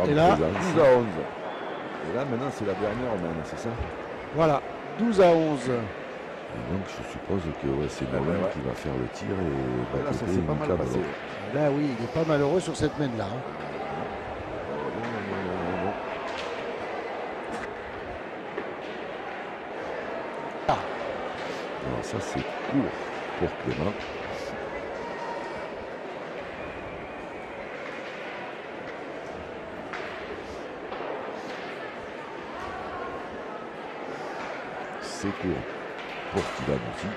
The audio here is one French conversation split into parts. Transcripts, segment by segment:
Et là, 12 à 11. Et là, maintenant, c'est la dernière main, c'est ça? Voilà, 12 à 11. Et donc, je suppose que c'est Nolan qui va faire le tir et va là, ça côté s'est pas mal Mika passé. Là, oui, il est pas malheureux sur cette main-là. Hein. Ah. Alors ça, c'est court pour Clément. C'est court pour Kylian aussi.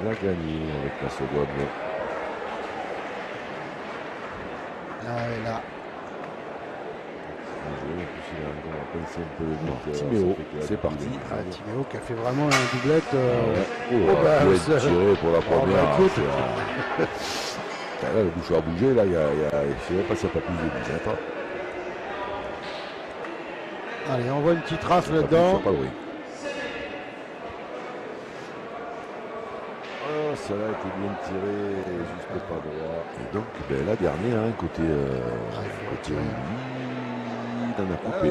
Il a gagné avec la seconde. Et là. Timéo, c'est parti. Timéo qui a fait vraiment un doublette. Tiré pour la première. Écoute. Là, le bouchon a bougé. Là, je ne sais pas si ça pas plus de 10 mètres. Allez, on voit une petite rafle là-dedans. Celle-là a été bien tirée, juste pas droit. Et donc, la dernière, côté il en a coupé.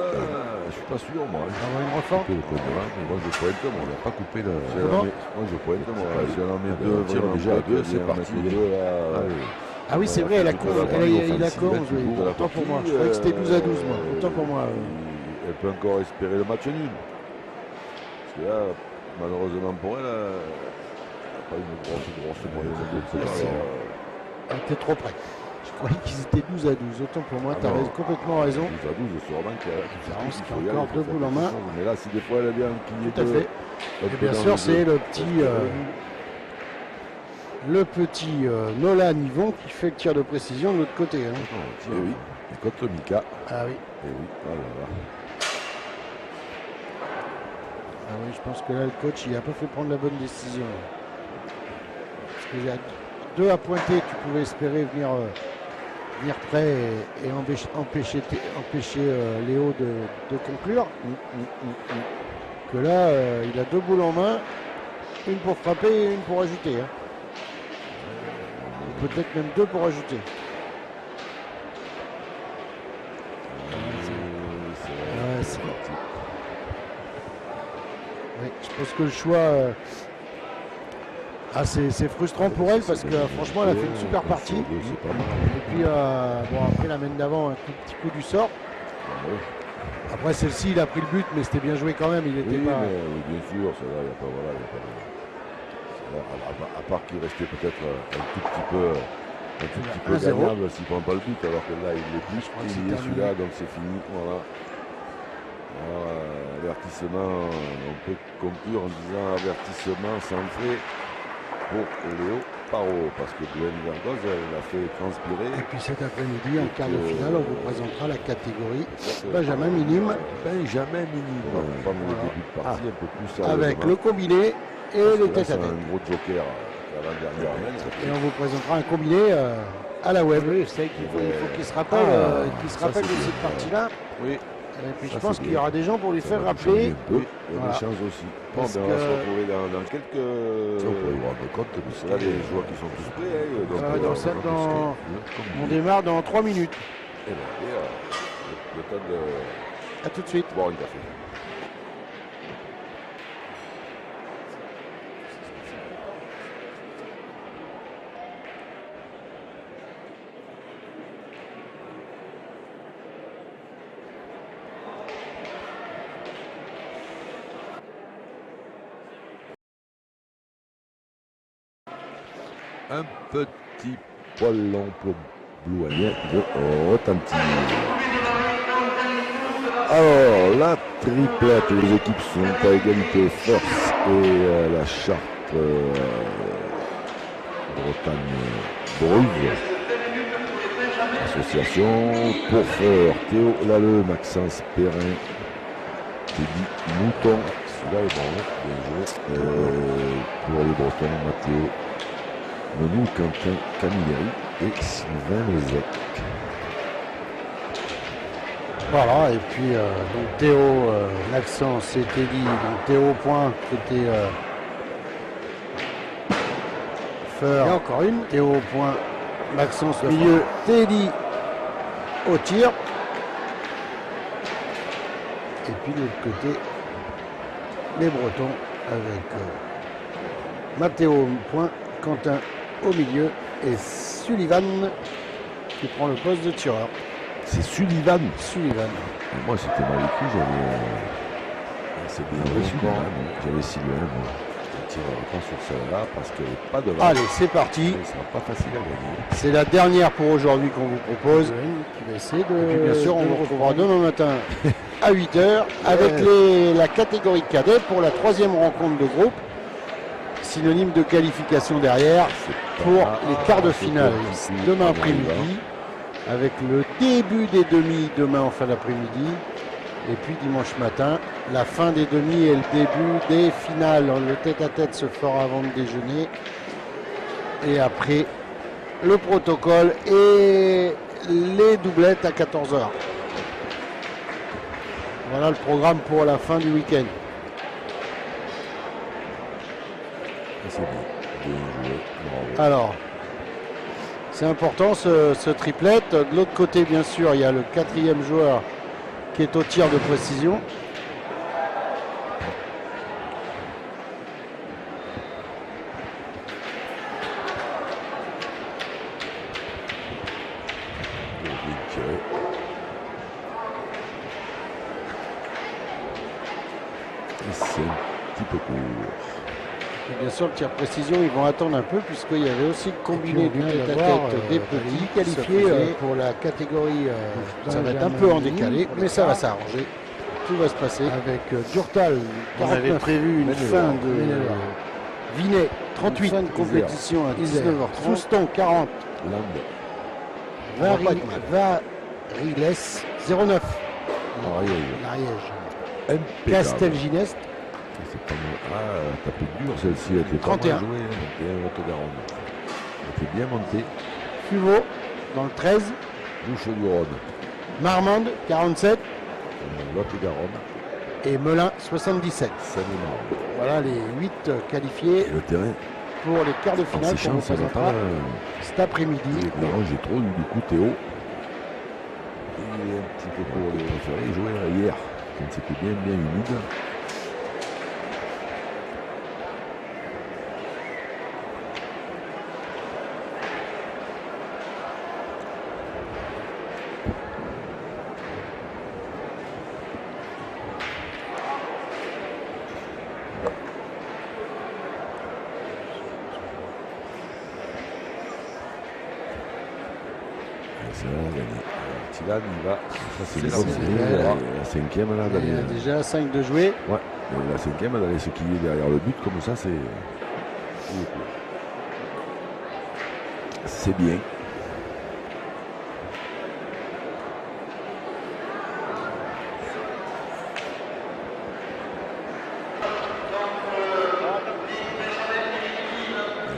Je suis pas sûr, moi. Une reforme. Moi, je pointe, moi, on n'a pas coupé le. Moi, je pointe, moi. Si on en met deux, tire déjà à deux, c'est parti. Ah oui, c'est vrai, il a cours. Autant pour moi. Je croyais que c'était 12 à 12, moi. Autant pour moi. Elle peut encore espérer le match nul. Parce que là, malheureusement pour elle, pas une grosse moyenne de elle était trop près. Je croyais qu'ils étaient 12 à 12. Autant pour moi, tu as complètement raison. 12 à 12 sur 20, qui a encore deux boules en main. Mais là, si des fois elle est bien qui tout à fait. Et bien sûr, c'est le petit Nolan Yvon qui fait le tir de précision de l'autre côté. Hein. Et oui, et contre Mika. Ah oui. Et oui, voilà. Ah oui, je pense que là, le coach, il n'a pas fait prendre la bonne décision. Parce qu'il y a 2 à pointer, tu pouvais espérer venir près et empêcher Léo de conclure. Que là, il a 2 boules en main, une pour frapper et une pour ajouter. Hein. Peut-être même 2 pour ajouter. Oui, je pense que le choix, c'est frustrant pour elle parce que franchement, elle a fait une super partie. Et puis, après la main d'avant, un petit coup du sort. Après celle-ci, il a pris le but, mais c'était bien joué quand même. Il était pas. Bien sûr, ça va, il n'y a pas à part qu'il restait peut-être un tout petit peu gagnable s'il ne prend pas le but, alors que là, il est plus. Il est celui-là, donc c'est fini. Voilà. Avertissement, on peut conclure en disant avertissement sans frais pour Léo Parot, parce que Gwen Vergoz l'a fait transpirer. Et puis cet après-midi, en quart de finale, on vous présentera la catégorie Benjamin Minime. Benjamin Minime. Pas mon début de partie, un peu plus avec le combiné et les têtes à tête. Un gros joker l'avant-dernière. Et on vous présentera un combiné à la web. Il faut qu'il se rappelle, de cette partie-là. Oui. Et puis je pense qu'il y aura des gens pour lui faire rappeler. Oui, il y a des chances aussi. Bon, on va se retrouver dans quelques. On peut y rendre compte, parce que là, les joueurs qui sont tous prêts. On démarre dans 3 minutes. Et le temps de. A tout de suite. Boire une café. Un petit poil long pour Blouanien de retentir. Alors, la triplette, les équipes sont à égalité. Force et la Charte Bretagne-Bruges. Association Pourfeur, Théo Lalleux, Maxence Perrin, Teddy Mouton. Celui-là est bon, bien joué. pour les Bretons, Matteo Menou, Quentin Camilleri et Sylvain Lezec. Voilà, et puis donc Théo, l'accent c'était dit, donc Théo au point, côté Feur, et encore une, Théo au point, Maxence milieu, Teddy au tir. Et puis de l'autre côté, les Bretons avec Matteo au point, Quentin au milieu et Sullivan qui prend le poste de tireur. C'est Sullivan. Sullivan. Et moi c'était mal écrit, c'est bien reçu. J'avais Sylvain, moi. Je ne tirerai pas sur celle-là parce qu'elle n'est pas de là. Allez, c'est parti. Ce sera pas facile à gagner. C'est la dernière pour aujourd'hui qu'on vous propose. Qui va essayer de... Et puis bien sûr, on vous retrouvera demain matin à 8h avec la catégorie cadet pour la 3e rencontre de groupe. Synonyme de qualification derrière pour les quarts de finale demain après-midi, avec le début des demi demain en fin d'après-midi, et puis dimanche matin, la fin des demi et le début des finales. Le tête-à-tête se fera avant le déjeuner, et après le protocole et les doublettes à 14h. Voilà le programme pour la fin du week-end. C'est bien. Bien joué. Bravo. Alors, c'est important ce triplet. De l'autre côté, bien sûr, il y a le 4e joueur qui est au tir de précision. Bien tiré. Et c'est un petit peu court. Et bien sûr, le tir de précision, ils vont attendre un peu puisqu'il y avait aussi le combiné du tête-à-tête des petits qualifiés pour la catégorie. Ça va être un peu en décalé, mais ça va s'arranger. Tout va se passer. Avec Durtal, on avait prévu une fin de Vinet, 38, fin de compétition à 19h30. Souston, 40. Land. Variles, 09. L'Ariège. L'Ariège. Castelginest. C'est pas mal. Ah, tapé dur celle-ci, elle était 31. Pas mal jouée, hein. Et Haute-Garonne. Elle était bien montée. Fuveau, dans le 13. Bouches-du-Rhône. Marmande, 47. Lot-et-Garonne. Et Melun, 77. Seine-et-Marne. Voilà les 8 qualifiés Et le terrain. pour les quarts de finale qu'on vous présentera cet après-midi. Non, j'ai trop eu du coup Théo. Il est un petit peu pour le faire. Il jouait hier, quand c'était bien humide. Ça va gagner. Tilan, il va. Ça, c'est une bonne série. La 5e, là, Il y a déjà 5 de jouer. Ouais, et la 5e, d'aller se quiller derrière le but, comme ça, c'est. C'est bien.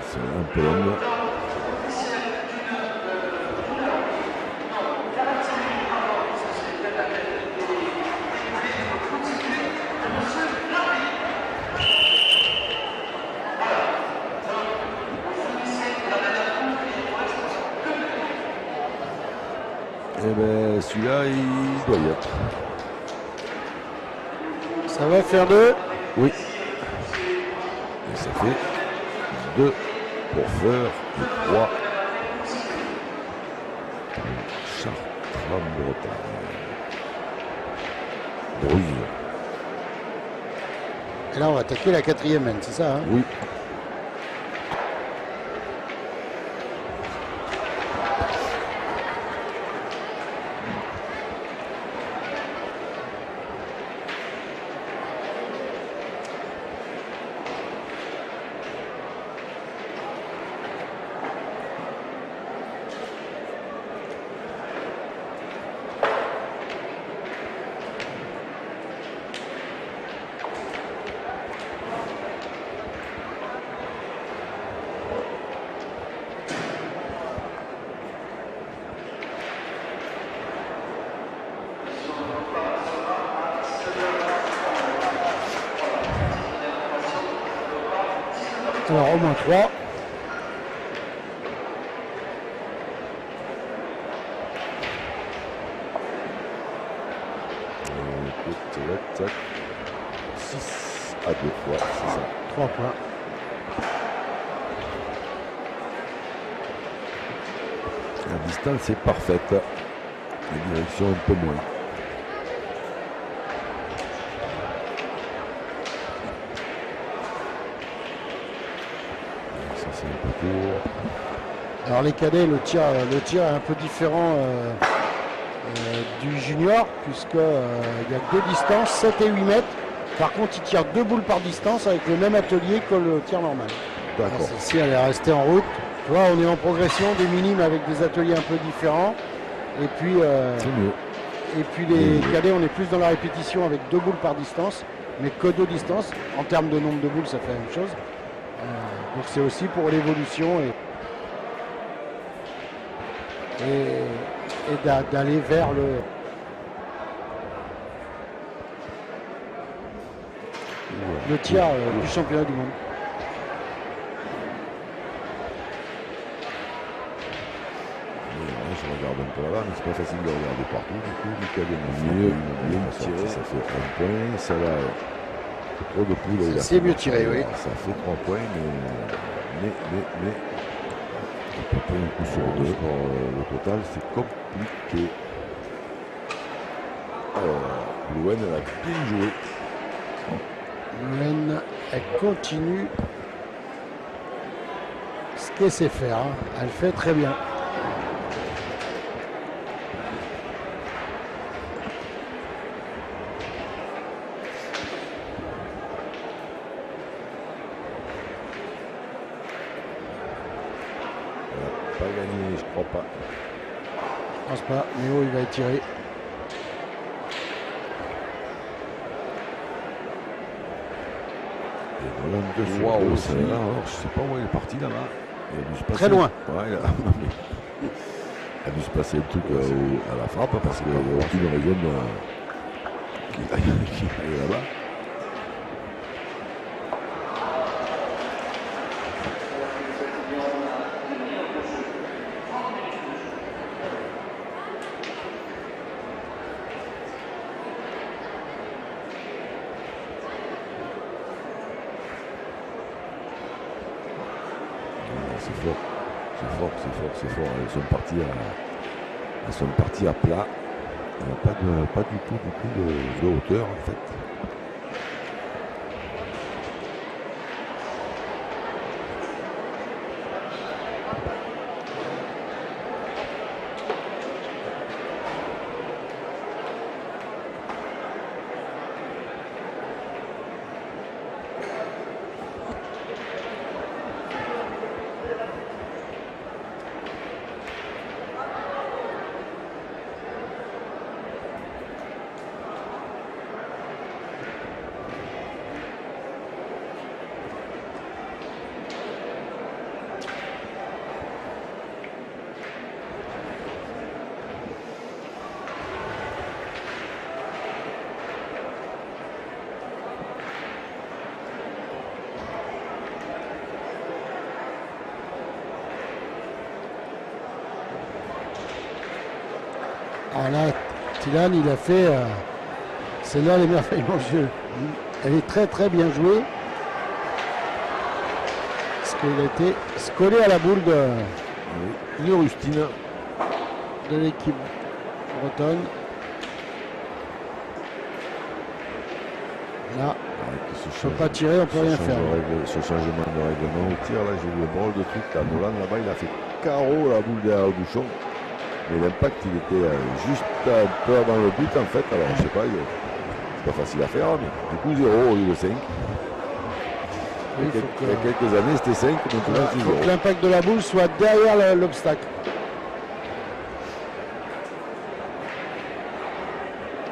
C'est un peu long. Eh ben celui-là, il doit y être. Ça va faire 2. Oui. Et ça fait 2 pour Feur et 3 pour Chartres-en-Bretagne. Bruges. Et là, on va attaquer la 4e main, c'est ça, hein? Oui. Alors au moins 3. Écoute, 6 à 2 fois, c'est ça. 3 points. La distance est parfaite. La direction un peu moins. Ça c'est un peu court. Alors les cadets, le tir est un peu différent du junior, puisque il y a 2 distances, 7 et 8 mètres. Par contre, il tire 2 boules par distance avec le même atelier que le tir normal. D'accord. Celle-ci, elle est restée en route. Tu vois, on est en progression des minimes avec des ateliers un peu différents. Et puis, C'est mieux. et puis les cadets, on est plus dans la répétition avec 2 boules par distance, mais que 2 distances. En termes de nombre de boules, ça fait la même chose. Donc c'est aussi pour l'évolution et d'aller vers le tir du championnat du monde. Je regarde un peu là, mais c'est pas facile de regarder partout. Du coup, Lucas mieux tiré. Ça fait 1 point. Ça va. Trop de poules. C'est mieux tiré, oui. Ça fait 3 points, mais un peu un coup sur 2 pour le total, c'est compliqué. Alors, Louen, elle a bien joué. Louen, elle continue ce qu'elle sait faire. Hein. Elle fait très bien. Pas gagné, je crois pas. Je pense pas. Néo, il va étirer. Et voilà, waouh, c'est là. Alors, je sais pas où il est parti là-bas. Il a dû se passer. Très loin. Ouais, il a dû se passer un truc à la frappe parce qu'il n'y a aucune raison qu'il aille là-bas. C'est fort. Elles sont parties à plat. Il n'y a pas du tout de hauteur en fait. Alors là, Tilan, il a fait c'est là les merveilles, mon Dieu. Elle est très très bien jouée. Parce qu'il a été collé à la boule de Rustina de l'équipe bretonne. Là, je ne peux pas tirer, on ne peut rien faire. Ce changement de règlement au tir, là, j'ai vu un drôle de truc. Là, Nolan, là-bas, il a fait carreau la boule derrière le bouchon. Mais l'impact, il était juste un peu avant le but, en fait. Alors, je sais pas, c'est pas facile à faire, mais du coup, 0 au lieu de 5. Oui, il y a quelques années, c'était 5, maintenant, c'est 0. Il faut que l'impact de la boule soit derrière l'obstacle.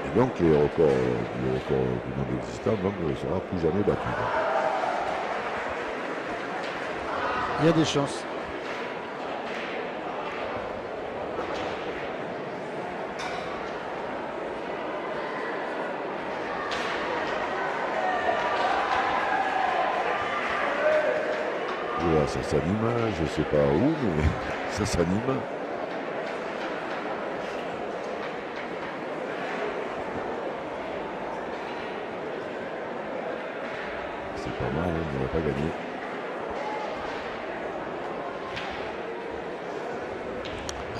Et donc, le record du monde existant donc, ne sera plus jamais battu. Il y a des chances. Voilà, ça s'anime, je sais pas où, mais ça s'anime. C'est pas mal, on n'aurait pas gagné.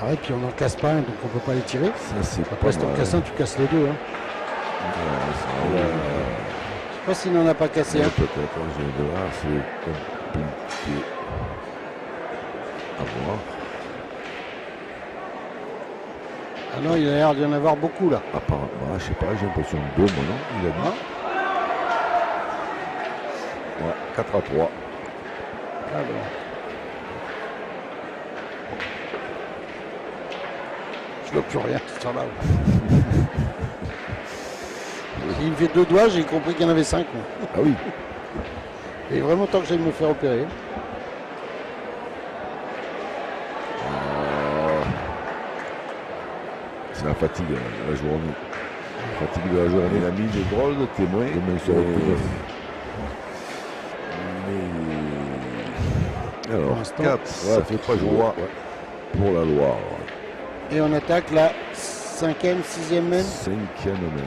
Ah ouais, puis on n'en casse pas un, donc on peut pas les tirer. Ça, c'est pas Après, si tu en mal. casses un, tu casses les deux. Hein. Ouais, Je sais pas s'il n'en a pas cassé un. peut-être, je vais voir, c'est compliqué à voir. Ah non, il a l'air d'y en avoir beaucoup là. Apparemment, je sais pas, j'ai l'impression de 2, moi non, il a dit. Ouais, 4-3. Ah bon. Je vois plus rien, ce temps-là. Il me fait 2 doigts, j'ai compris qu'il y en avait 5. Ah oui. Et vraiment tant que j'aille me faire opérer. C'est la fatigue, la journée. La fatigue de la journée. Il a mis des drôles de témoins. Mais... Alors, 4, ça fait pas joie pour la Loire. Et on attaque la 5e, 6e même. 5e même.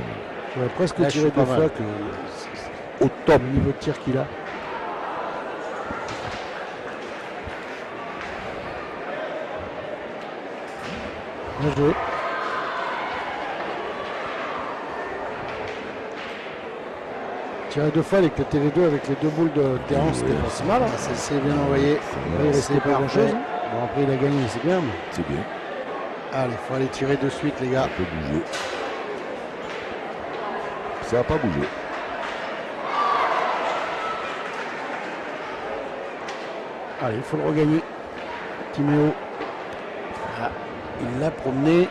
J'aurais presque tiré 2 fois que au top le niveau de tir qu'il a. Bien joué. Tirer 2 fois avec le TV2 avec les 2 boules de terrain, c'était pas si mal. Hein. C'est bien envoyé. Il restait pas grand chose. Bon, après il a gagné, c'est bien. Mais... C'est bien. Allez, il faut aller tirer de suite, les gars. Ça peut bouger. Ça n'a pas bougé. Allez, il faut le regagner. Timéo. Ah, il l'a promené.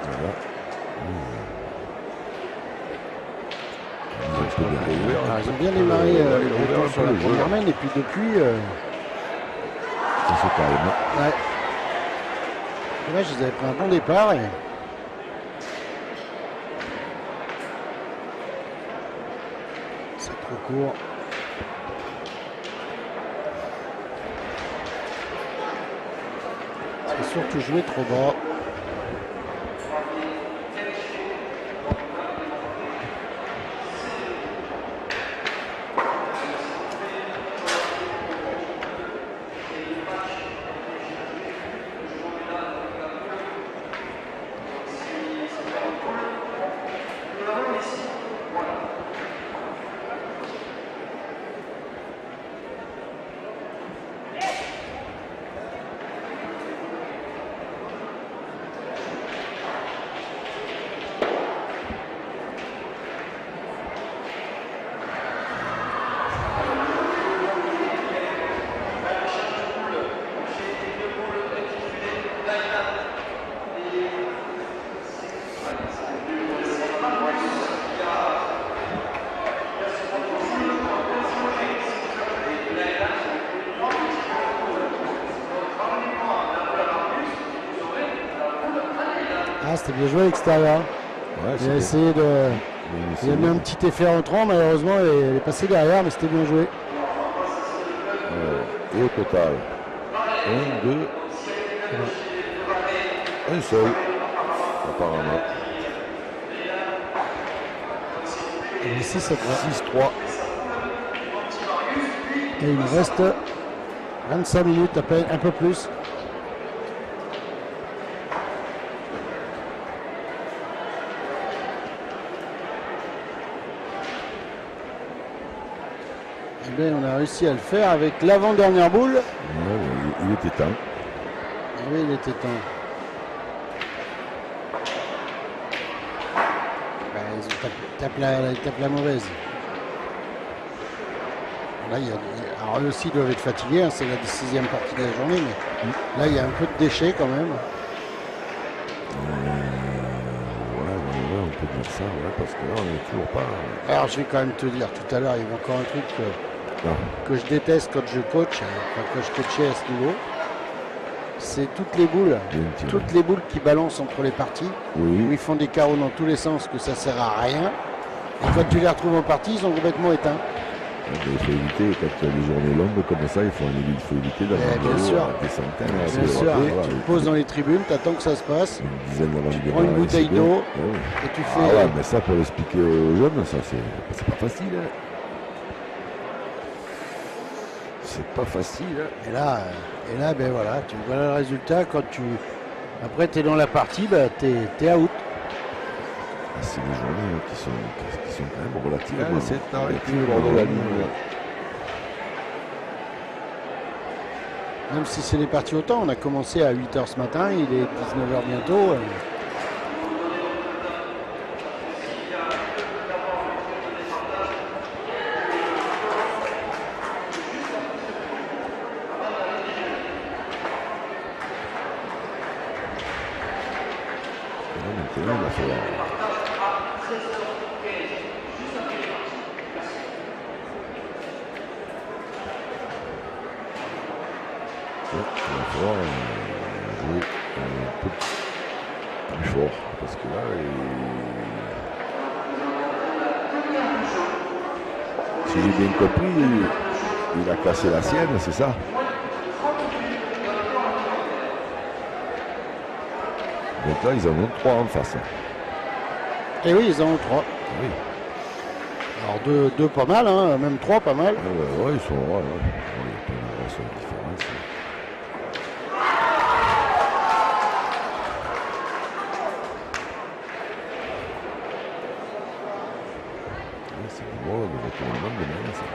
Voilà. Ils ont bien démarré sur la première main et puis depuis... Ça se calme. Ouais. Et là, je les avais pris un bon départ. Et... c'est trop court. C'est surtout joué trop bas. Ah, c'était bien joué à l'extérieur. Ouais, il a essayé de... Il a mis un petit effet rentrant, malheureusement, elle est passée derrière, mais c'était bien joué. Et au total, 1, 2, un seul, apparemment. Et ici, ça va 6-3. Et il nous reste 25 minutes à peine, un peu plus. Eh bien, on a réussi à le faire avec l'avant-dernière boule. Ouais, il était temps. Et oui, il était temps. Ben, ils tapent la mauvaise. Là, alors eux aussi doivent être fatigués, hein, c'est la 6e partie de la journée, mais là, il y a un peu de déchets quand même. Ouais, on peut dire ça, parce que là, on n'est toujours pas... Alors, je vais quand même te dire, tout à l'heure, il y avait encore un truc que je déteste quand je coach, enfin, quand je coachais à ce niveau. C'est toutes les boules qui balancent entre les parties, où ils font des carreaux dans tous les sens, que ça sert à rien. Et quand tu les retrouves en partie, ils sont complètement éteints. Mais il faut éviter, quand tu as des journées longues comme ça, il faut éviter d'avoir bien sûr. des centaines. Bien sûr, tu te poses dans les tribunes, tu attends que ça se passe, Une dizaine avant tu prends une bouteille d'eau et tu fais... Ah ouais, mais ça pour l'expliquer aux jeunes, ça c'est pas facile. Hein. C'est pas facile. Hein. Et là, ben voilà, tu vois le résultat quand tu... Après, tu es dans la partie, ben, tu es out. C'est des journées qui sont quand même relatives. Allez, c'est arrêté le bord de la ligne. Même si c'est des parties au temps, on a commencé à 8h ce matin, il est 19h bientôt. Maintenant, il va falloir... Il va falloir jouer un peu plus fort parce que là, si j'ai bien compris, il a cassé la sienne, c'est ça? Donc là, ils en ont 3 en face. Et oui, ils en ont 3. Oui. Alors 2 pas mal, hein, même 3 pas mal. Ouais, ils sont... Ouais. Il y a pas une grosse différence. C'est bon, le retournement de main, ça.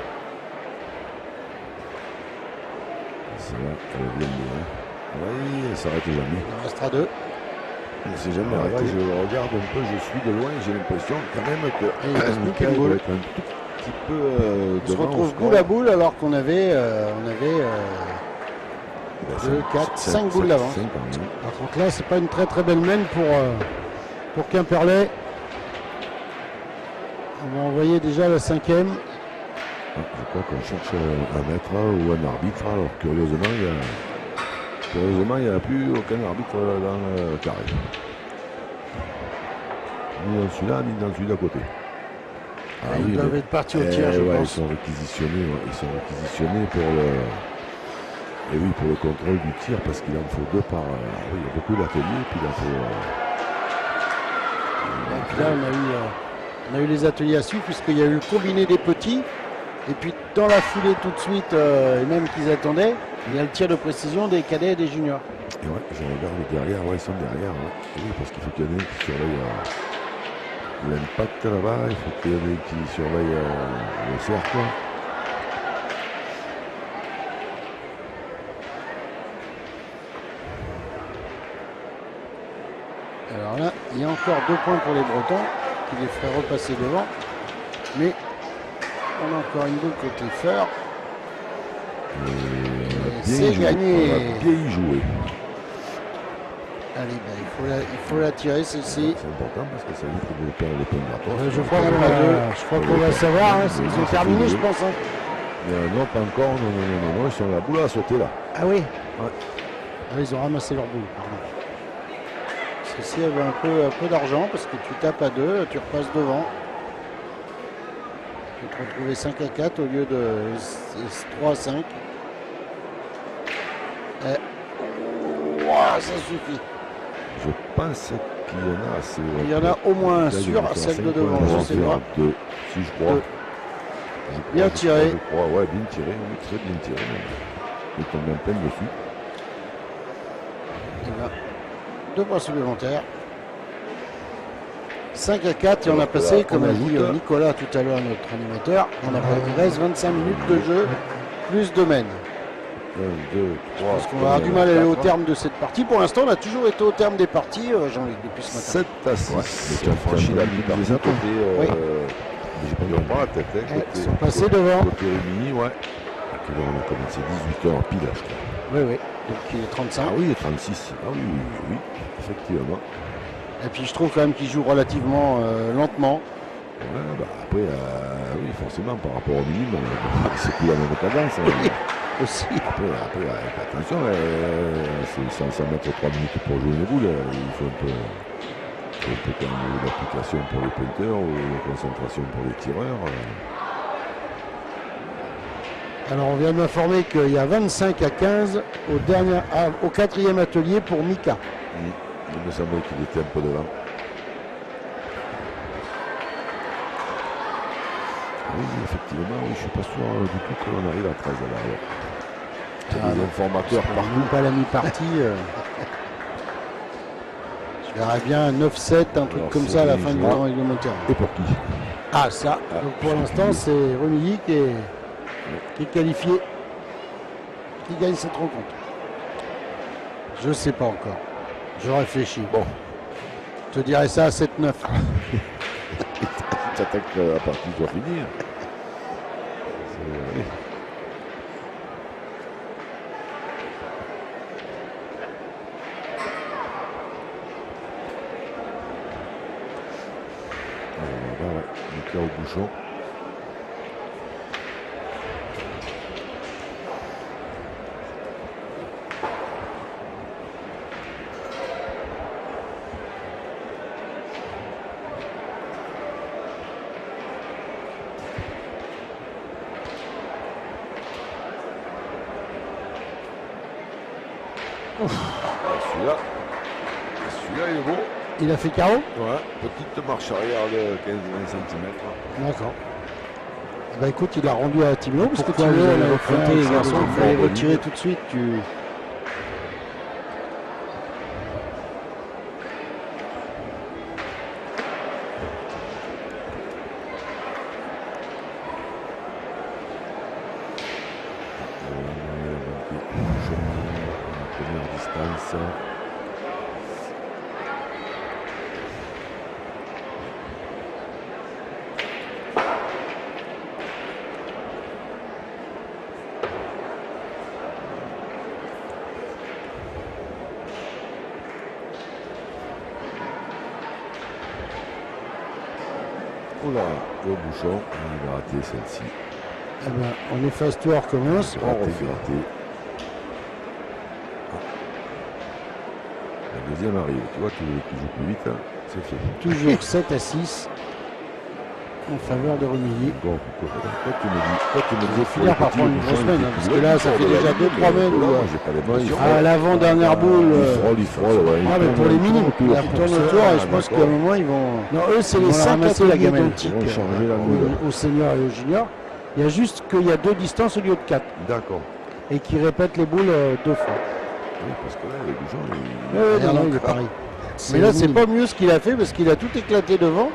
C'est là, elle vient bien. Oui, elle s'arrête jamais. Il en restera 2. Elle s'est jamais arrêtée. Je regarde un peu, je suis de loin, j'ai l'impression quand même que il reste plus qu'une Michael boule. doit être un tout petit peu On se devant retrouve au score. boule à boule alors qu'on avait, 2, 4, 5 boules d'avance. Par contre là, c'est pas une très belle main pour Quimperlé. On va envoyer déjà la 5e. Je crois qu'on cherche un maître ou un arbitre. Alors curieusement, il n'y a plus aucun arbitre dans le carré. Ni dans celui-là, ni dans celui d'à côté. Ils doivent être partis au tir, je Ils pense. sont réquisitionnés. Ils sont réquisitionnés pour le... Et oui, pour le contrôle du tir, parce qu'il en faut 2 par... oui, il y a beaucoup d'ateliers, puis il en faut... Donc là, on a eu les ateliers à suivre, puisqu'il y a eu le combiné des petits. Et puis dans la foulée tout de suite, et même qu'ils attendaient, il y a le tir de précision des cadets et des juniors. Et ouais, je regarde derrière, ils sont derrière. Ouais. Oui, parce qu'il faut qu'il y en ait qui surveille l'impact là-bas, il faut qu'il y en ait qui surveille le cercle. Alors là, il y a encore 2 points pour les Bretons, qui les feraient repasser devant. Mais on a encore une boule côté Feur. C'est gagné. On va bien y jouer. Allez, ben, il faut la tirer celle-ci. C'est important parce que ça évite de perdre les points gratos. Je crois qu'on va savoir. Hein, ils ont terminé, je pense. Hein. Non, pas encore. Non, ils sont la boule à sauter là. Ah oui. Ouais. Ah, ils ont ramassé leur boule, pardon. Ceci avait un peu d'argent parce que tu tapes à 2, tu repasses devant. Tu peux te retrouver 5 à 4 au lieu de 3 à 5. Wow, ça suffit. Je pense qu'il y en a assez. Il y en a au moins un sûr, celle de devant, je sais pas. Si je crois. Bien tiré. Je crois, ouais, bien tiré. Oui, très bien tiré. Il tombe en pleine dessus. Et ben, 2 points supplémentaires. 5 à 4 et on a passé, comme a dit Nicolas tout à l'heure, notre animateur, il reste 25 minutes de jeu, plus de mène. 1, 2, 3. Parce qu'on va avoir du mal à aller au terme de cette partie. Pour l'instant, on a toujours été au terme des parties, Jean-Luc, depuis ce matin. 7 à 6. Ouais. Tu as franchi la ligne des autres. Oui. J'ai pas de pas la tête. Ils sont passés devant. Côté Rimini, ouais. On a commencé 18h pile, je crois. Oui. Donc il est 35. Ah oui, il est 36. Ah oui, effectivement. Et puis je trouve quand même qu'il joue relativement lentement. Ouais, bah après, oui, forcément, par rapport au minimum, c'est plus la même cadence. Hein. Aussi. Après, attention, c'est sans mettre 3 minutes pour jouer une boule. Il faut un peu quand même d'application pour les pointeurs ou de concentration pour les tireurs. Alors on vient de m'informer qu'il y a 25-15 au quatrième atelier pour Mika. Il me semblait qu'il était un peu devant. Oui, effectivement, oui, je ne suis pas sûr du tout qu'on arrive à 13 là. Il y a des informateurs partout. Même pas la mi-partie. Je verrais bien un 9-7, un truc Alors, comme ça à la fin du joueurs. temps réglementaire. Et pour qui? Ah ça, donc pour l'instant c'est Remilly qui est qualifié, qui gagne cette rencontre. Je sais pas encore, je réfléchis. Bon. Je te dirais ça à 7-9. Tu attaques que la partie doit finir. Oui. Ouais, Mika au bouchon. Celui-là, il est beau. Il a fait carreau? Ouais, petite marche arrière de 15-20 cm. D'accord. Bah écoute, il a rendu à Timo parce que Pourquoi Timo vous avez avait refronté, fait les un garçons, centre, il il fallait faut retirer envoyer. tout de suite. Première distance. Oula, le bouchon, il va rater celle-ci. Eh ben, on est phase tour recommence. Gratté. La deuxième arrive, tu vois, tu joues plus vite, hein, c'est fait. Toujours 7-6 en faveur de Remilly. Bon, toi tu me dis, Finir par prendre une grosse semaine, hein, parce que là, ça fait déjà 2-3 semaines. J'ai pas l'impression. À l'avant-dernière boule. Il frôle, ouais. Ah, mais pour les minimes, là, ils tournent autour et je pense qu'à un moment, ils vont. Non, eux, c'est les 5 ramasser la ateliers gamelle. identiques Ils vont changer la moule. aux seniors et aux juniors. Il y a juste qu'il y a 2 distances au lieu de 4 D'accord. et qui répètent les boules 2 fois. Oui, parce que là, les bouchons, Non, il est pareil. Mais là, c'est pas mieux ce qu'il a fait parce qu'il a tout éclaté devant.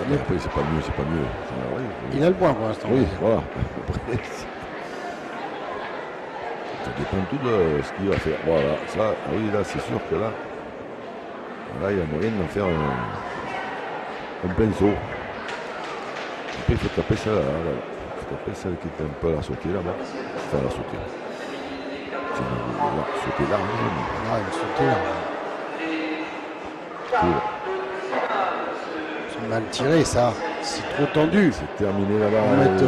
après, c'est pas mieux. Ça m'arrive. Il a le point pour l'instant. Oui, voilà. Après, ça dépend tout de ce qu'il va faire. Voilà, ça, oui, là, c'est sûr que là, il y a moyen d'en faire un pinceau. Après, il faut taper celle-là. Voilà. Il faut taper celle qui était un peu à la sauter là-bas. Enfin, à la sauter. Sauter large. Ah, il a sauté là. Cool. C'est mal tiré, ça. C'est trop tendu. C'est terminé là-bas. On va mettre,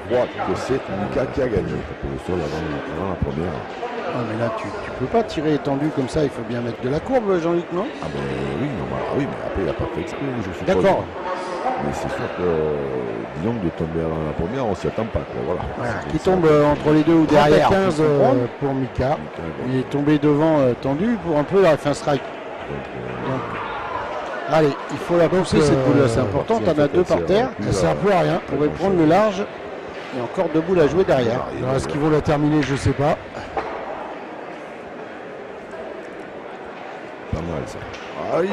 Je crois que c'est Mika qui a gagné. Pour le sol avant la première. Ah, mais là, tu peux pas tirer étendu comme ça. Il faut bien mettre de la courbe, Jean-Luc, non? Ah ben oui, mais après il n'a pas fait exprès, je suppose. D'accord. Mais c'est sûr que, disons que de tomber avant la première, on s'y attend pas, quoi. Voilà. Voilà, C'est qui ça. tombe entre les deux ou derrière. 15 faut comprendre. pour Mika. Mika, Il est tombé devant tendu pour un peu la fin strike. donc, Allez, il faut la pousser cette boule-là, c'est important. si, T'en en fait, as 2 elle par sert terre, plus elle à- sert plus à rien. On va prendre le large. Il y a encore 2 boules à jouer derrière. Alors, Est-ce qu'ils vont la terminer? Je sais pas. pas mal ça. Aïe,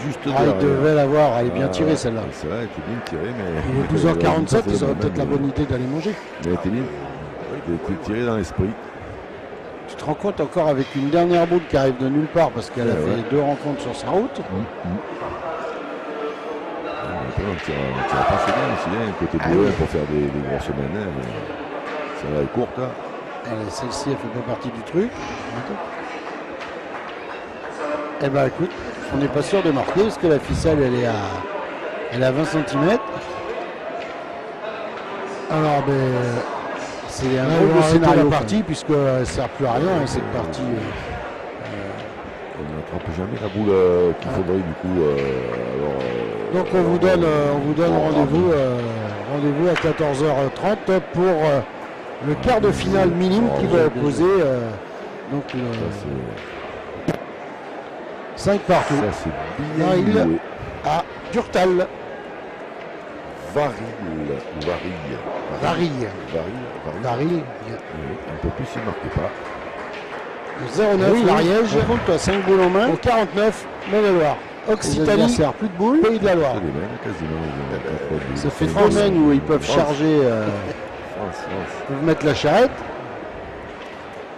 juste Ah, derrière. il devait l'avoir. Elle est bien Ah, tirée celle-là. Celle-là, elle était bien tirée, mais. Il est 12h47, c'est ils auraient le peut-être la même, bonne idée d'aller manger. mais elle était bien. Elle était tirée dans l'esprit. Tu te rends compte encore avec une dernière boule qui arrive de nulle part parce qu'elle a Ouais, fait 2 rencontres sur sa route. Après, on tire pas assez bien aussi, hein, côté boulot pour faire des grosses semaines. Celle-là est courte. Hein. Allez, celle-ci, elle fait pas partie du truc. Eh ben écoute, on n'est pas sûr de marquer parce que la ficelle, elle est à 20 cm. Alors, ben, c'est un drôle de scénario parti puisqu'elle ne sert plus à rien, hein, cette partie. On n'attrape jamais la boule qu'il faudrait du coup. Donc on vous donne rendez-vous Rendez-vous à 14h30 pour le quart de finale minime qui va opposer donc le Ça, 5 partout. Ça, c'est bien Varil joué. à Durtal. Varil ou Varille. Varille. Varil. Varil. Un peu plus, il ne marquait pas. 0-9, l'Ariège. Par contre, tu as 5 boules en main. Au 49, Maine-et-Loire. Occitanie, plus de boules. Pays de la Loire. C'est les mêmes, quasiment. Ça fait 2 semaines où ils peuvent charger, France. ils peuvent mettre la charrette.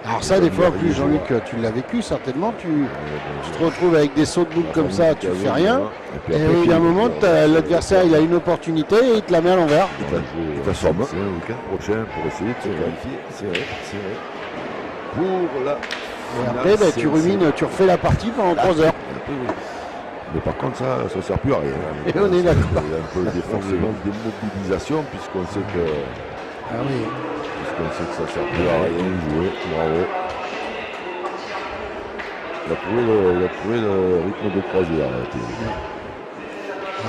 Alors ça, des fois, en plus, Jean-Luc, tu l'as vécu certainement. Tu te retrouves avec des sauts de boules comme ça, tu fais rien. Et il y a un moment, l'adversaire, il a une opportunité et il te la met à l'envers. Il va sûrement le week-end prochain pour essayer de se qualifier. C'est vrai. Pour la. Et après, ben, tu rumines, tu refais la partie pendant 3 heures. Mais par contre, ça ne sert plus à rien. Et on est d'accord. Il y a un peu forcément des mobilisations puisqu'on sait que. Ah oui. Puisqu'on sait que ça ne sert plus à rien jouer. Bravo. Il a trouvé le rythme de 3 heures.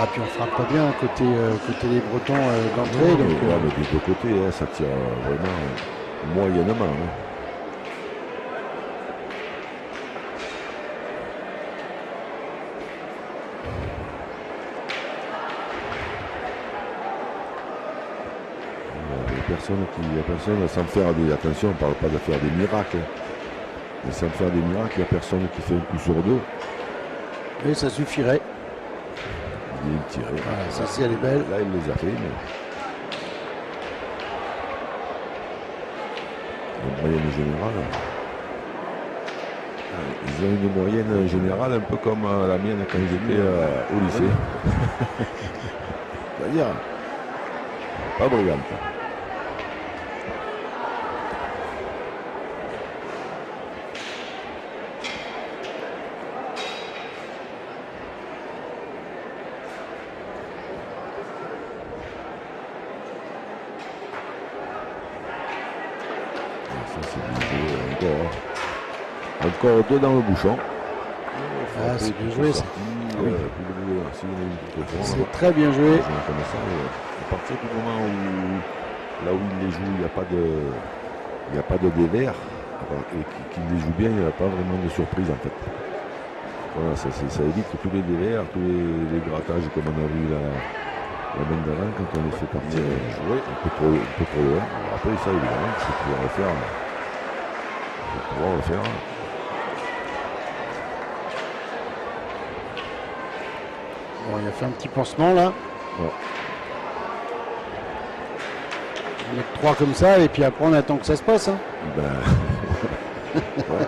Ah, puis on frappe pas bien côté des Bretons d'entrée. Donc, mais des deux côtés, hein, ça tire vraiment moyennement. Hein. Il y a personne sans faire des. Attention, on ne parle pas de faire des miracles. Mais sans faire des miracles, il n'y a personne qui fait un coup sur deux. et ça suffirait. Il est tiré. Voilà, celle-ci, elle est belle. Là, il les a fait. Mais... La moyenne générale. Ils ont une moyenne générale un peu comme la mienne quand j'étais au lycée. C'est-à-dire, pas brillante. Encore 2 dans le bouchon. Ah, c'est bien joué ça. C'est très bien joué. À partir du moment où là où il les joue, il n'y a pas de dévers et qu'il les joue bien, il n'y a pas vraiment de surprise en fait. Voilà, ça évite tous les dévers, tous les grattages comme on a vu la main d'avant quand on les fait partir jouer un peu trop loin. Après ça évidemment, c'est pouvoir le faire. Bon, il a fait un petit pansement là. Ouais. On met 3 comme ça et puis après on attend que ça se passe. Hein. Ben... ouais.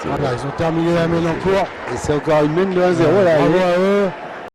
Ils ont terminé la main en cours et c'est encore une main de 1-0 là. Bravo à eux.